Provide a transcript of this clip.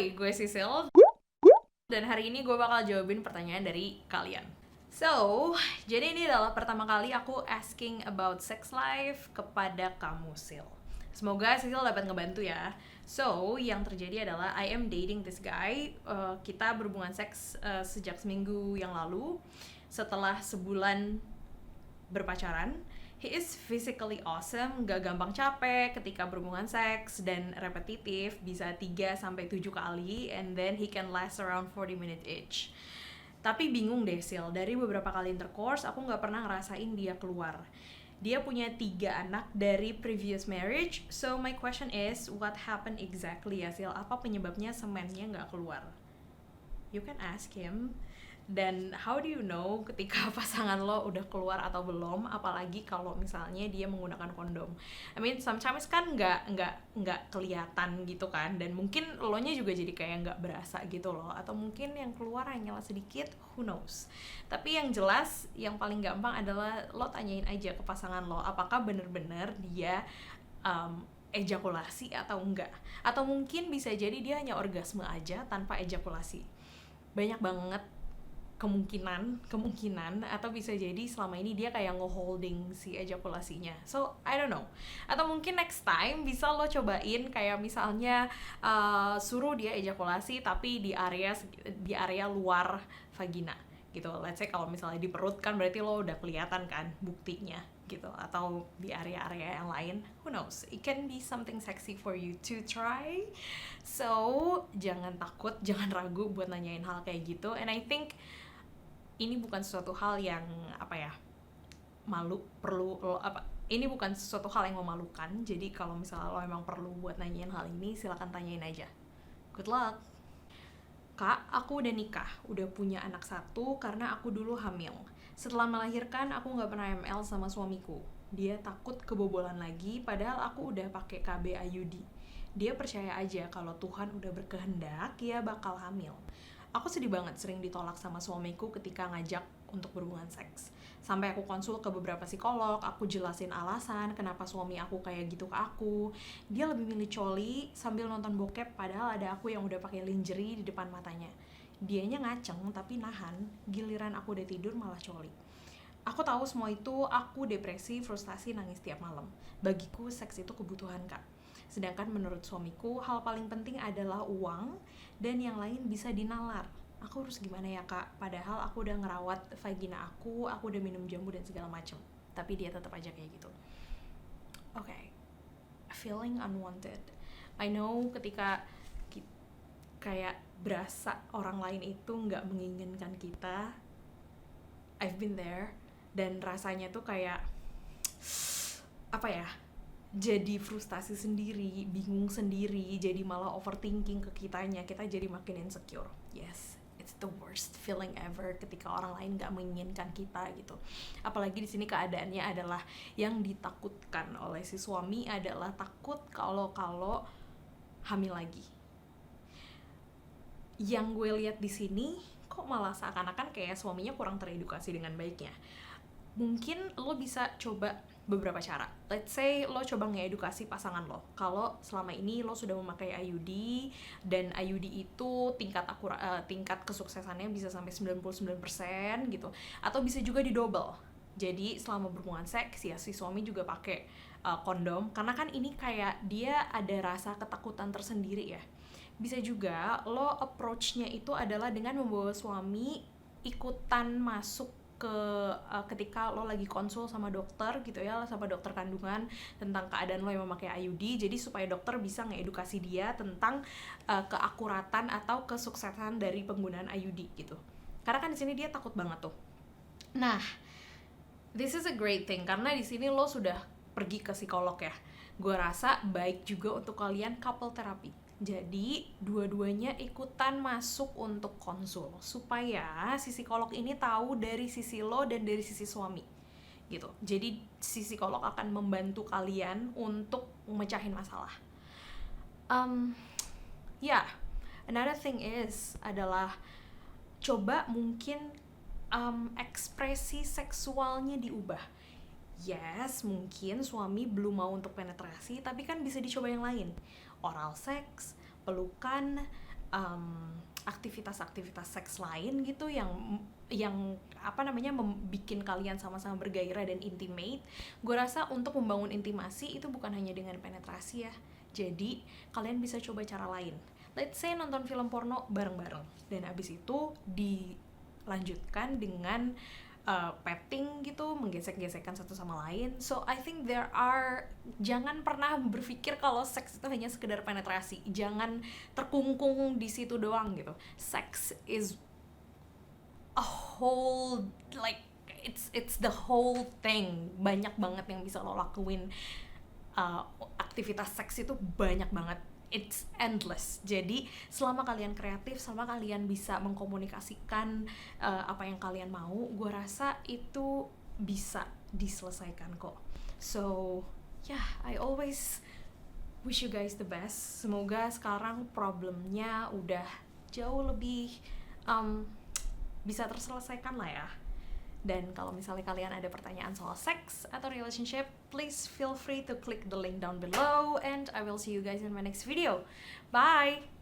Hai, gue Sisil dan hari ini gue bakal jawabin pertanyaan dari kalian. So, jadi ini adalah pertama kali aku asking about sex life kepada kamu, Sil. Semoga Sisil dapat ngebantu ya. So, yang terjadi adalah I am dating this guy. Kita berhubungan seks sejak seminggu yang lalu. Setelah sebulan berpacaran, he is physically awesome, gak gampang capek ketika berhubungan seks, dan repetitif, bisa 3-7 kali, and then he can last around 40 minutes each. Tapi bingung deh, Sil, dari beberapa kali intercourse, aku gak pernah ngerasain dia keluar. Dia punya 3 anak dari previous marriage, so my question is, what happened exactly ya, Sil? Apa penyebabnya semennya gak keluar? You can ask him. Dan how do you know ketika pasangan lo udah keluar atau belum, apalagi kalau misalnya dia menggunakan kondom. I mean sometimes kan nggak kelihatan gitu kan, dan mungkin lo nya juga jadi kayak nggak berasa gitu loh, atau mungkin yang keluar hanyalah sedikit, who knows. Tapi yang jelas yang paling gampang adalah lo tanyain aja ke pasangan lo apakah bener-bener dia ejakulasi atau enggak, atau mungkin bisa jadi dia hanya orgasme aja tanpa ejakulasi. Banyak banget kemungkinan, atau bisa jadi selama ini dia kayak nge-holding si ejakulasinya. So I don't know. Atau mungkin next time bisa lo cobain kayak misalnya suruh dia ejakulasi tapi di area luar vagina gitu. Let's say kalau misalnya di perut kan berarti lo udah kelihatan kan buktinya gitu, atau di area-area yang lain, who knows, it can be something sexy for you to try. So jangan takut, jangan ragu buat nanyain hal kayak gitu. And I think ini bukan sesuatu hal yang ini bukan sesuatu hal yang memalukan. Jadi kalau misalnya lo emang perlu buat nanyain hal ini, silakan tanyain aja. Good luck. Kak, aku udah nikah, udah punya anak 1 karena aku dulu hamil. Setelah melahirkan, aku nggak pernah ML sama suamiku. Dia takut kebobolan lagi, padahal aku udah pakai KB IUD. Dia percaya aja kalau Tuhan udah berkehendak, dia bakal hamil. Aku sedih banget sering ditolak sama suamiku ketika ngajak untuk berhubungan seks. Sampai aku konsul ke beberapa psikolog, aku jelasin alasan kenapa suami aku kayak gitu ke aku. Dia lebih milih coli sambil nonton bokep, padahal ada aku yang udah pakai lingerie di depan matanya. Dianya ngaceng tapi nahan, giliran aku udah tidur malah coli. Aku tahu semua itu, aku depresi, frustasi, nangis tiap malam. Bagiku seks itu kebutuhan, Kak. Sedangkan menurut suamiku, hal paling penting adalah uang, dan yang lain bisa dinalar. Aku harus gimana ya, Kak? Padahal aku udah ngerawat vagina aku udah minum jambu dan segala macem. Tapi dia tetap aja kayak gitu. Okay. Feeling unwanted. I know ketika kayak berasa orang lain itu nggak menginginkan kita. I've been there. Dan rasanya tuh kayak jadi frustasi sendiri, bingung sendiri, jadi malah overthinking ke kitanya, kita jadi makin insecure. Yes, it's the worst feeling ever ketika orang lain gak menginginkan kita gitu. Apalagi di sini keadaannya adalah yang ditakutkan oleh si suami adalah takut kalau hamil lagi. Yang gue lihat di sini kok malah seakan-akan kayak suaminya kurang teredukasi dengan baiknya. Mungkin lo bisa coba beberapa cara. Let's say lo coba ngeedukasi pasangan lo kalau selama ini lo sudah memakai IUD, dan IUD itu tingkat kesuksesannya bisa sampai 99% gitu, atau bisa juga didouble. Jadi selama berhubungan seks ya si suami juga pakai kondom, karena kan ini kayak dia ada rasa ketakutan tersendiri ya. Bisa juga lo approach-nya itu adalah dengan membawa suami ikutan masuk ketika lo lagi konsul sama dokter gitu ya, sama dokter kandungan tentang keadaan lo yang memakai IUD, jadi supaya dokter bisa ngeedukasi dia tentang keakuratan atau kesuksesan dari penggunaan IUD gitu. Karena kan di sini dia takut banget tuh. Nah, this is a great thing karena di sini lo sudah pergi ke psikolog ya. Gue rasa baik juga untuk kalian couple therapy. Jadi dua-duanya ikutan masuk untuk konsul supaya si psikolog ini tahu dari sisi lo dan dari sisi suami gitu. Jadi si psikolog akan membantu kalian untuk mecahin masalah. Another thing adalah coba mungkin ekspresi seksualnya diubah. Yes, mungkin suami belum mau untuk penetrasi, tapi kan bisa dicoba yang lain. Oral sex, pelukan, aktivitas-aktivitas seks lain gitu yang apa namanya membikin kalian sama-sama bergairah dan intimate. Gue rasa untuk membangun intimasi itu bukan hanya dengan penetrasi ya. Jadi kalian bisa coba cara lain. Let's say nonton film porno bareng-bareng, dan abis itu dilanjutkan dengan petting gitu, menggesek-gesekkan satu sama lain. So I think jangan pernah berpikir kalau seks itu hanya sekedar penetrasi. Jangan terkungkung di situ doang gitu. Sex is a whole, like it's the whole thing. Banyak banget yang bisa lo lakuin. Aktivitas seks itu banyak banget. It's endless. Jadi selama kalian kreatif, selama kalian bisa mengkomunikasikan apa yang kalian mau, gue rasa itu bisa diselesaikan kok. So yeah, I always wish you guys the best. Semoga sekarang problemnya udah jauh lebih bisa terselesaikan lah ya. Dan kalau misalnya kalian ada pertanyaan soal seks atau relationship, please feel free to click the link down below, and I will see you guys in my next video. Bye!